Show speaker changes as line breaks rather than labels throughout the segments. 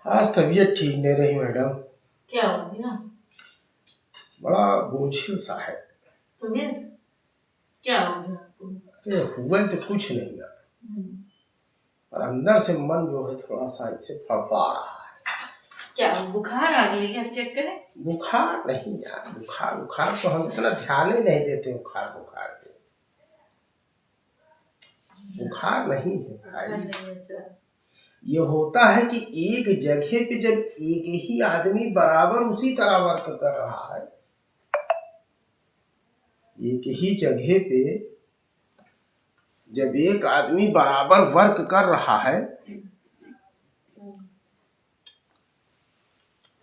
आज तबीयत ठीक नहीं रही मैडम।
क्या हो गया?
बड़ा बोझिल सा है।
तबीयत क्या हो गया आपको?
अरे हुआ तो कुछ नहीं ना, और अंदर से मन जो है थोड़ा सा इसे फड़फड़ा रहा है।
क्या बुखार आ गई है क्या? चेक करें।
बुखार नहीं यार, बुखार बुखार तो हम इतना ध्यान ही नहीं देते बुखार बुखार पे। बुखार नहीं है भाई। ये होता है कि एक जगह पे जब एक ही आदमी बराबर उसी तरह वर्क कर रहा है, एक ही जगह पे जब एक आदमी बराबर वर्क कर रहा है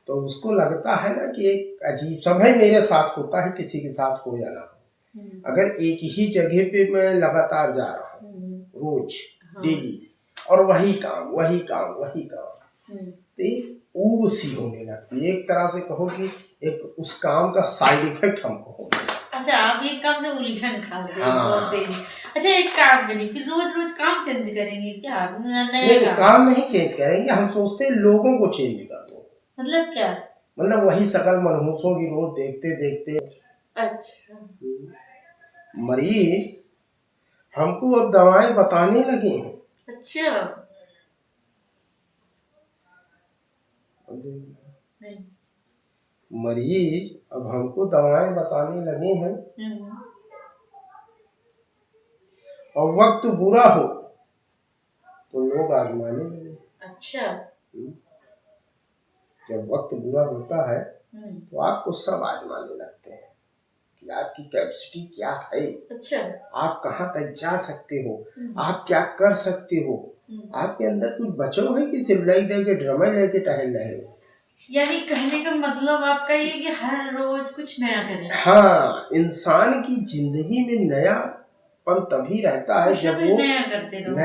तो उसको लगता है ना कि एक अजीब समय मेरे साथ होता है, किसी के साथ हो या ना हो। अगर एक ही जगह पे मैं लगातार जा रहा हूँ रोज डेली, और वही काम वही काम वही काम, तो एक ऊब सी होने लगती है। एक तरह से कहो कि एक उस काम का साइड इफेक्ट हमको हो गया।
अच्छा, आप एक काम से उलझन खा रहे हैं
हाँ।
बहुत देर। अच्छा, एक काम करिए, फिर रोज रोज काम चेंज करेंगे क्या?
नहीं, काम नहीं चेंज करेंगे, हम सोचते हैं लोगों को चेंज कर दो।
मतलब क्या?
मतलब वही सकल मनहूसों की रोज देखते देखते।
अच्छा,
मरीज हमको अब दवाएं बताने लगे हैं।
अच्छा। नहीं।
मरीज अब हमको दवाएं बताने लगे हैं, और वक्त बुरा हो तो लोग आजमाने लगे।
अच्छा।
जब वक्त बुरा होता है तो आपको सब आजमाने लगते हैं कि आपकी कैपेसिटी क्या है।
अच्छा।
आप कहाँ तक जा सकते हो, आप क्या कर सकते हो, आपके अंदर कुछ बचो है कि सिर्फ लाई दे के ड्रामा लेके टहल रहे हो।
यानी कहने का मतलब आपका ये कि हर रोज कुछ नया करें।
हाँ, इंसान की जिंदगी में नयापन तभी रहता है जब वो
नया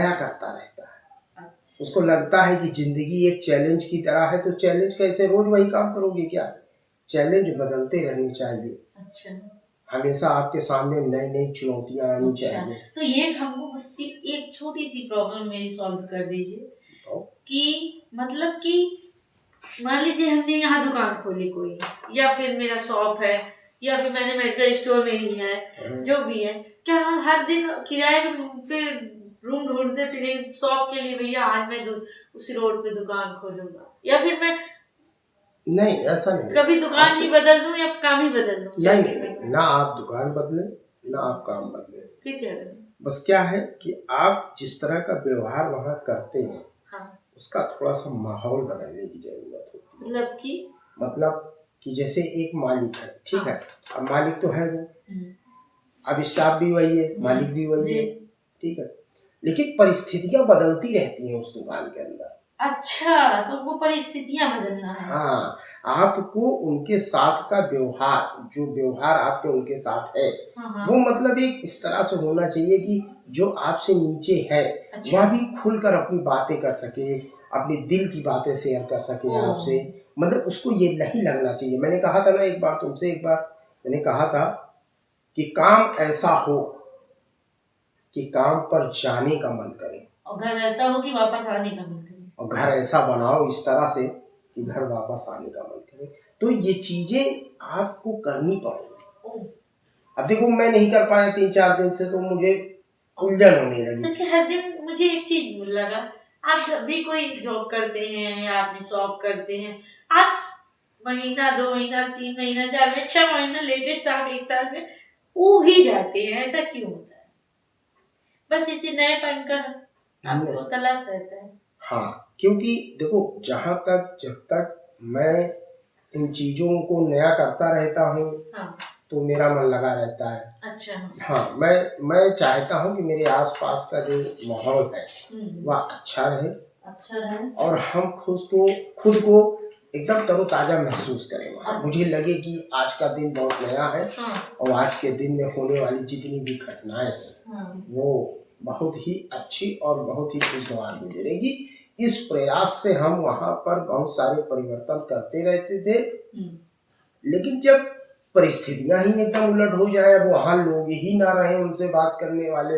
करता रहता है। अच्छा। उसको लगता है कि जिंदगी एक चैलेंज की तरह है, तो चैलेंज कैसे रोज वही काम करोगे क्या? चैलेंज बदलते रहने चाहिए। अच्छा। हमेशा आपके सामने नई नई चुनौतियां आनी चाहिए।
तो ये हमको बस एक छोटी सी प्रॉब्लम मेरी सॉल्व कर दीजिए। तो? कि मतलब कि मान लीजिए हमने यहाँ दुकान खोली कोई, या फिर मेरा शॉप है, या फिर मैंने मेडिकल स्टोर में ही है, जो भी है, क्या हम हर दिन किराए पे रूम ढूंढते फिर शॉप के लिए भैया आज मैं उसी रोड पे दुकान खोलूंगा, या फिर मैं
नहीं, ऐसा नहीं।
कभी दुकान ही बदल दूं या काम ही बदल दूं?
नहीं नहीं, ना आप दुकान बदले ना आप काम बदले। फिर क्या करें? बस क्या है कि आप जिस तरह का व्यवहार वहाँ करते हैं, हाँ, उसका थोड़ा सा माहौल बदलने की जरूरत होती है। मतलब कि जैसे एक मालिक है, ठीक है, अब मालिक तो है वो, अब स्टाफ भी वही है, मालिक भी वही है, ठीक है, लेकिन परिस्थितियां बदलती रहती हैं उस दुकान के अंदर। अच्छा, तो वो परिस्थितियां बदलना है। हाँ, आपको उनके साथ का व्यवहार, जो व्यवहार आपके उनके साथ है, हाँ, वो मतलब एक इस तरह से होना चाहिए कि जो आपसे नीचे है, अच्छा, वह भी खुलकर अपनी बातें कर सके, अपने दिल की बातें शेयर कर सके आपसे। मतलब उसको ये नहीं लगना चाहिए। मैंने कहा था ना एक बार तुमसे, एक बार मैंने कहा था कि काम ऐसा हो कि काम पर जाने का मन करे, और घर ऐसा हो कि वापस आने का मन करे, और घर ऐसा बनाओ इस तरह से कि घर वापस आने का मन करे। तो ये चीजें आपको करनी पड़ेगी। अब देखो मैं नहीं कर पाया 3-4 दिन से, तो मुझे उलझन होने लगी। वैसे हर दिन मुझे एक चीज लगा, आप जब भी कोई जॉब करते हैं या अपनी शॉप करते हैं, आप महीना 2 महीना 3 महीना 4 महीना 6 महीना लेटेस्ट आप 1 साल में ऊ ही जाते हैं। ऐसा क्यों होता है? बस इसी नएपन का आपको तलाश रहता है। हाँ, क्योंकि देखो जब तक मैं इन चीजों को नया करता रहता हूँ, हाँ, तो मेरा मन लगा रहता है। अच्छा। हाँ, मैं चाहता हूँ कि मेरे आसपास का जो माहौल है वह अच्छा रहे, और हम खुद को एकदम तरोताजा महसूस करें। अच्छा। मुझे लगे कि आज का दिन बहुत नया है, हाँ, और आज के दिन में होने वाली जितनी भी घटनाएं हैं, हाँ, वो बहुत ही अच्छी और बहुत ही खुशगवार गुजरेगी। इस प्रयास से हम वहाँ पर बहुत सारे परिवर्तन करते रहते थे, लेकिन जब परिस्थितियां ही एकदम उलट हो जाए, अब वहाँ लोग ही ना रहे उनसे बात करने वाले,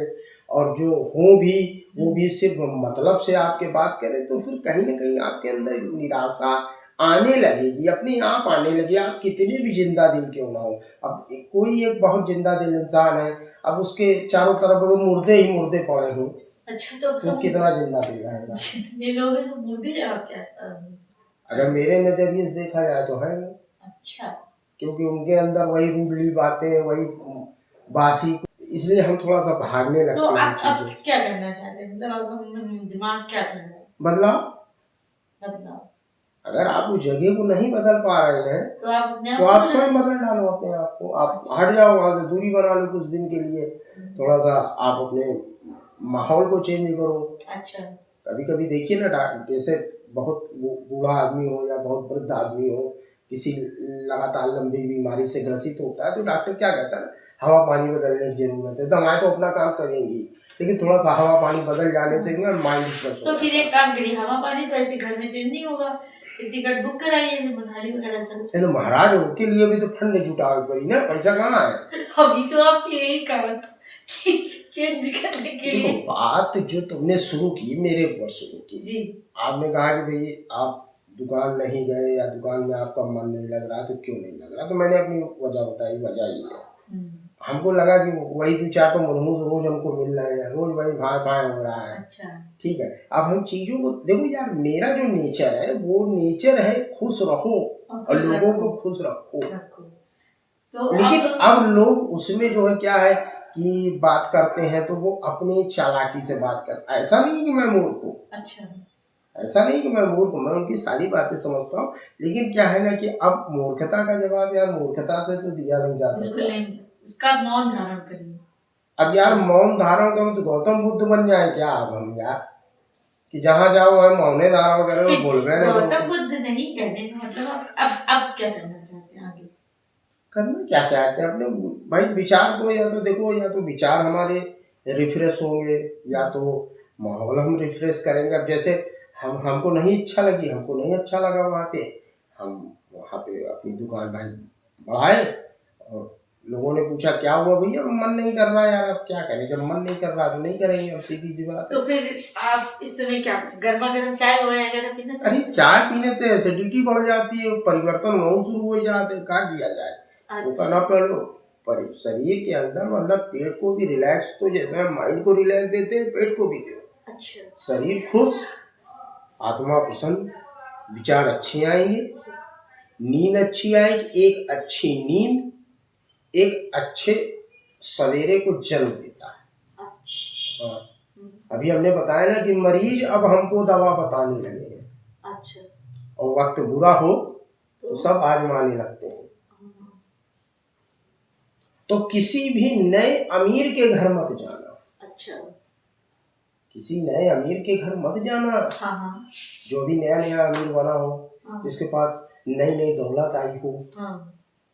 और जो हो भी वो भी सिर्फ मतलब से आपके बात करें, तो फिर कहीं ना कहीं आपके अंदर निराशा आने लगेगी, अपने आप आने लगी, आप कितने भी जिंदा दिल क्यों ना हो। अब कोई एक बहुत जिंदा दिल इंसान है, अब उसके चारों तरफ अगर मुर्दे ही मुर्दे पड़े हो,
अच्छा तो
कितना जिंदा दिल रहेगा।
ये लोग हैं सब मुर्दे हैं आप क्या?
अगर मेरे नजरिए से देखा जाए तो है।
अच्छा, क्योंकि
उनके अंदर वही रूढ़ी बातें, वही बासी, इसलिए हम थोड़ा सा भागने लगते
तो
हैं।
आप क्या करना चाहते हैं? मतलब आप दिमाग क्या करना है?
बदलाव। अगर आप उस जगह को नहीं बदल पा रहे हैं
तो आप
स्वयं बदल डालो अपने आप को। आप हट जाओ वहां से, दूरी बना लो कुछ दिन के लिए, थोड़ा सा आप अपने माहौल को चेंज करो। अच्छा, कभी कभी देखिए ना, जैसे बहुत बूढ़ा आदमी हो या बहुत वृद्ध आदमी हो, किसी लगातार लंबी बीमारी से ग्रसित होता है, तो डॉक्टर क्या कहता है, हवा पानी बदलने की जरूरत है। दवाएं तो अपना काम करेंगी, लेकिन थोड़ा सा हवा पानी बदल जाने से माइंड फ्रेश।
तो फिर एक काम करिए, हवा पानी तो ऐसे घर में चेंज नहीं होगा, टिकट बुक कराइए, मनाली वगैरह चलते हैं।
तो महाराज के लिए भी तो फंड जुटाओ पड़ी ना, पैसा कहाँ है?
अभी तो आप यही कहा चेंज करने के लिए।
बात जो तुमने शुरू की, मेरे ऊपर शुरू की जी, आपने कहा कि भाई आप दुकान नहीं गए या दुकान में आपका मन नहीं लग रहा, तो क्यों नहीं लग रहा? तो मैंने अपनी वजह बताई, वजह ये है, हमको लगा कि वही दो चार तो मनहूस रोज हमको मिल रहे हैं, रोज वही भाई भाई हो रहा है। अच्छा, ठीक है, अब हम चीजों को देखो यार, मेरा जो नेचर है वो नेचर है खुश रहो और लोगों को खुश रखो। तो लेकिन अब लोग उसमें जो है क्या है कि बात करते हैं तो वो अपनी चालाकी से बात करते, ऐसा नहीं कि मैं मूर्ख हूँ। अच्छा, ऐसा नहीं कि मैं मूर्ख हूँ, मैं उनकी सारी बातें समझता हूँ, लेकिन क्या है ना कि अब मूर्खता का जवाब यार मूर्खता से तो दिया नहीं जा सकता,
उसका मौन धारण करिए।
अब यार मौन धारण करो तो गौतम बुद्ध बन जाए क्या अब हम यार, कि जहाँ जाओ वहाँ मौने धारण करो, बोल रहे हैं
गौतम बुद्ध नहीं कहने का मतलब अब क्या करना चाहते हैं आगे?
करना क्या चाहते हैं अपने भाई विचार को, या तो देखो, या तो विचार हमारे रिफ्रेश होंगे या तो माहौल हम रिफ्रेश करेंगे। अब जैसे हमको नहीं इच्छा लगी, हमको नहीं अच्छा लगा वहाँ पे, हम वहाँ पे अपनी दुकान भाई बढ़ाए, और लोगों ने पूछा क्या हुआ भैया, मन नहीं कर रहा यार, अब क्या करें, जब मन नहीं कर रहा तो नहीं करेंगे, अब सीधी सी बात।
तो फिर आप इस समय क्या गर्मा गर्म चाय वगैरह पीना?
अरे चाय पीने से एसिडिटी बढ़ जाती है, परिवर्तन बहुत शुरू हो जाते हैं, क्या किया जाए? वो करना कर लो, पर शरीर के अंदर मतलब पेट को भी रिलैक्स, तो जैसे माइंड को रिलैक्स देते हैं पेट को भी दो। अच्छा, शरीर खुश, आत्मा प्रसन्न, विचार अच्छे आएंगे, नींद अच्छी आएगी। एक अच्छी नींद एक अच्छे सवेरे को जन्म देता है। अच्छा, अभी हमने बताया ना कि मरीज अब हमको दवा बताने लगे हैं। अच्छा, और वक्त बुरा हो तो सब आजमाने लगते हैं। तो किसी भी नए अमीर के घर मत जाना। अच्छा, किसी नए अमीर के घर मत जाना। हाँ। जो भी नया नया अमीर बना हो, जिसके पास नई नई दौलत आई हो,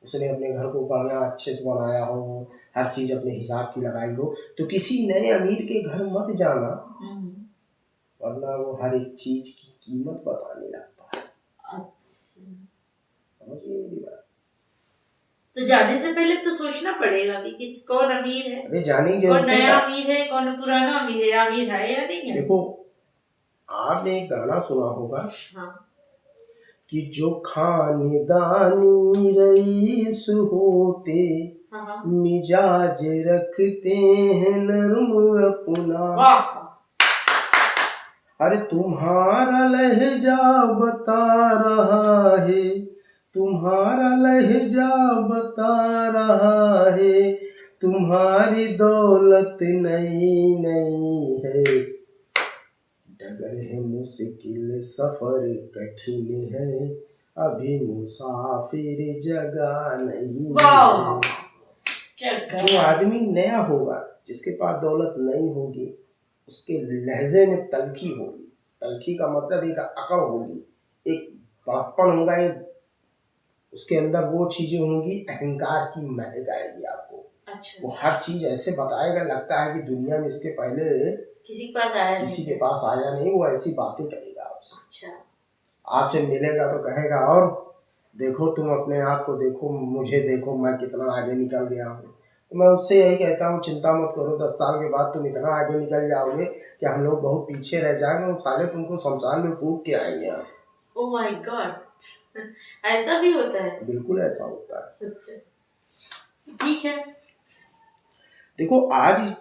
उसने अपने घर को बढ़िया अच्छे से बनाया हो, हर चीज अपने हिसाब की लगाई हो, तो किसी नए अमीर के घर मत जाना, वरना वो हर एक चीज की कीमत बताने लगता है। अच्छा, समझिए मेरी बात।
तो जाने से पहले तो सोचना पड़ेगा कि कौन अमीर है,
अरे जाने की
कौन नया अमीर है, कौन पुराना अमीर है या नहीं है।
देखो, आपने एक गाना सुना होगा, हाँ, कि जो खानदानी रईस होते, हाँ, मिजाज रखते हैं नर्म अपना। अरे तुम्हारा लहजा बता रहा है, तुम्हारा लहजा बता रहा है, तुम्हारी दौलत नई नई है, डगर है मुश्किल सफर कठिन है, अभी मुसाफिर जगह नहीं है। जो आदमी नया होगा, जिसके पास दौलत नहीं होगी, उसके लहजे में तलखी होगी। तलखी का मतलब एक अकड़ होगी, एक बड़प्पन होगा, एक उसके अंदर वो चीजें होंगी, अहंकार की महक आएगी आपको। अच्छा, वो हर चीज ऐसे बताएगा, लगता है कि दुनिया में इसके पहले किसी के पास आया नहीं, वो ऐसी बातें करेगा आपसे। अच्छा, आपसे मिलेगा तो कहेगा और देखो तुम अपने आप को देखो, मुझे देखो, मैं कितना आगे निकल गया हूँ, मैं उससे यही कहता हूँ, चिंता मत करो, 10 साल के बाद तुम इतना आगे निकल जाओगे कि हम लोग बहुत पीछे रह जाएंगे और साले तुमको शमशान में फूंक के आएंगे हम।
ओह माय गॉड, ऐसा भी होता है?
बिल्कुल ऐसा होता है।
ठीक है।
देखो आज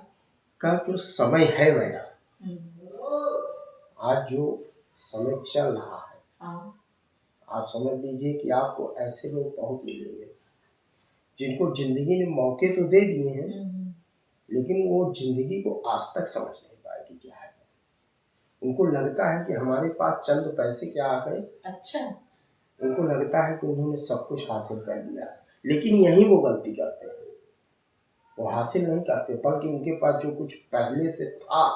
का जो समय है मैडम, आज जो समय चल रहा है, आप समझ लीजिए कि आपको ऐसे लोग बहुत मिलेंगे जिनको जिंदगी ने मौके तो दे दिए हैं, लेकिन वो जिंदगी को आज तक समझ नहीं पाए कि क्या है। उनको लगता है कि हमारे पास चंद पैसे क्या आ गए। अच्छा। उनको लगता है कि उन्होंने सब कुछ हासिल कर लिया, लेकिन यही वो गलती करते हैं, वो हासिल नहीं करते, बल्कि उनके पास जो कुछ पहले से था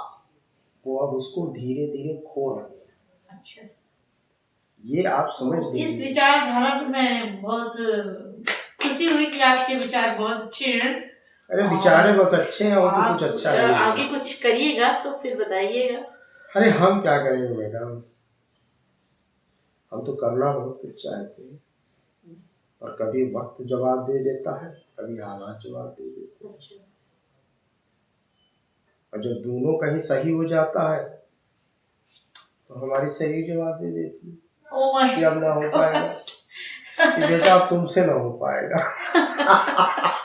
वो अब उसको धीरे धीरे खो रहे हैं। अच्छा, ये आप समझ लीजिए। इस विचारधारा पे मैं बहुत खुशी हुई कि आपके विचार बहुत अच्छे हैं। अरे विचारे बस अच्छे हैं और तो कुछ अच्छा नहीं। आगे कुछ करिएगा तो फिर बताइएगा। अरे हम क्या करेंगे मैडम, हम तो करना बहुत कुछ चाहते हैं, और कभी वक्त जवाब दे देता है, कभी हालात जवाब दे देते हैं। अच्छा। और जब दोनों कहीं सही हो जाता है तो हमारी सही जवाब दे देती है कि अब ना हो पाएगा, कि बेटा अब तुमसे ना हो पाएगा।